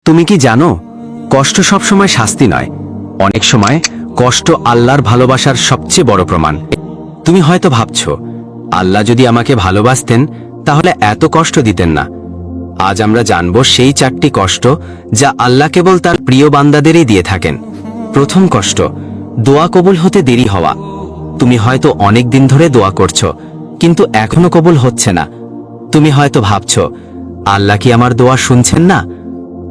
তুমি কি জানো, কষ্ট সবসময় শাস্তি নয়, অনেক সময় কষ্ট আল্লাহর ভালোবাসার সবচেয়ে বড় প্রমাণ। তুমি হয়তো ভাবছ, আল্লাহ যদি আমাকে ভালোবাসতেন তাহলে এত কষ্ট দিতেন না। আজ আমরা জানব সেই 4টি কষ্ট যা আল্লাহ কেবল তার প্রিয় বান্দাদেরই দিয়ে থাকেন। প্রথম কষ্ট, দোয়া কবুল হতে দেরি হওয়া। তুমি হয়তো অনেক দিন ধরে দোয়া করছো, কিন্তু এখনো কবুল হচ্ছে না। তুমি হয়তো ভাবছ, আল্লাহ কি আমার দোয়া শুনছেন না?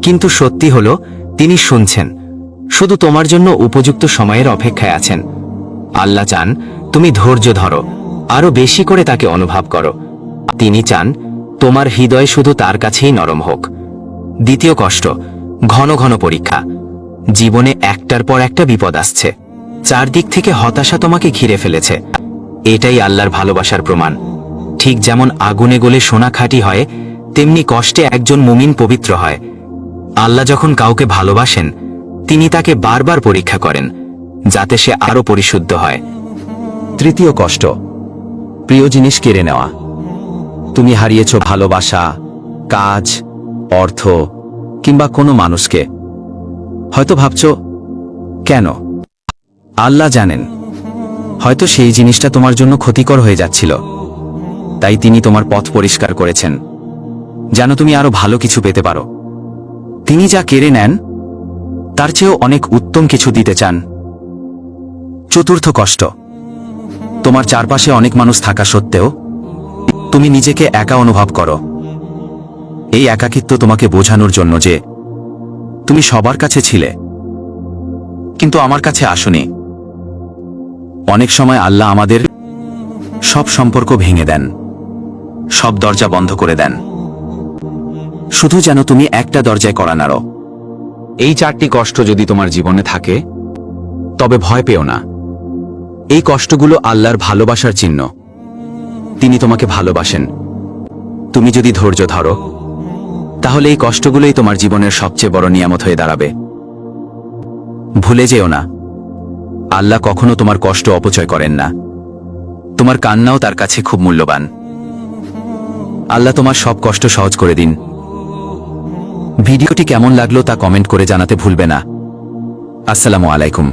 কিন্তু সত্যি হলো, তিনি শুনছেন, শুধু তোমার জন্য উপযুক্ত সময়ের অপেক্ষায় আছেন। আল্লাহ চান তুমি ধৈর্য ধরো, আরো বেশি করে তাকে অনুভব করো। তিনি চান তোমার হৃদয় শুধু তার কাছেই নরম হোক। দ্বিতীয় কষ্ট, ঘন ঘন পরীক্ষা। জীবনে একটার পর একটা বিপদ আসছে, চারদিক থেকে হতাশা তোমাকে ঘিরে ফেলেছে। এটাই আল্লাহর ভালোবাসার প্রমাণ। ঠিক যেমন আগুনে গলে সোনা খাঁটি হয়, তেমনি কষ্টে একজন মুমিন পবিত্র হয়। আল্লাহ যখন কাউকে ভালোবাসেন, তিনি তাকে বারবার পরীক্ষা করেন, যাতে সে আরো পরিশুদ্ধ হয়। তৃতীয় কষ্ট, প্রিয় জিনিস কেড়ে নেওয়া। তুমি হারিয়েছ ভালোবাসা, কাজ, অর্থ কিংবা কোনো মানুষকে। হয়তো ভাবছ, কেন? আল্লাহ জানেন, হয়তো সেই জিনিসটা তোমার জন্য ক্ষতিকর হয়ে যাচ্ছিল, তাই তিনি তোমার পথ পরিষ্কার করেছেন, যেন তুমি আরো ভালো কিছু পেতে পারো। তিনি যা কেড়ে নেন, তার চেয়েও অনেক উত্তম কিছু দিতে চান। চতুর্থ কষ্ট, তোমার চারপাশে অনেক মানুষ থাকা সত্ত্বেও তুমি নিজেকে একা অনুভব করো। এই একাকিত্ব তোমাকে বোঝানোর জন্য যে তুমি সবার কাছে ছিলে, কিন্তু আমার কাছে আসোনি। অনেক সময় আল্লাহ আমাদের সব সম্পর্ক ভেঙে দেন, সব দরজা বন্ধ করে দেন, শুধু যেন তুমি একটা দরজায় কড়া নাড়ো। এই 4টি কষ্ট যদি তোমার জীবনে থাকে, তবে ভয় পেও না। এই কষ্টগুলো আল্লাহর ভালোবাসার চিহ্ন। তিনি তোমাকে ভালোবাসেন। তুমি যদি ধৈর্য ধরো, তাহলে এই কষ্টগুলোই তোমার জীবনের সবচেয়ে বড় নিয়ামত হয়ে দাঁড়াবে। ভুলে যেও না, আল্লাহ কখনো তোমার কষ্ট অপচয় করেন না। তোমার কান্নাও তার কাছে খুব মূল্যবান। আল্লাহ তোমার সব কষ্ট সহজ করে দিন। ভিডিওটি কেমন লাগলো তা কমেন্ট করে জানাতে ভুলবে না। আসসালামু আলাইকুম।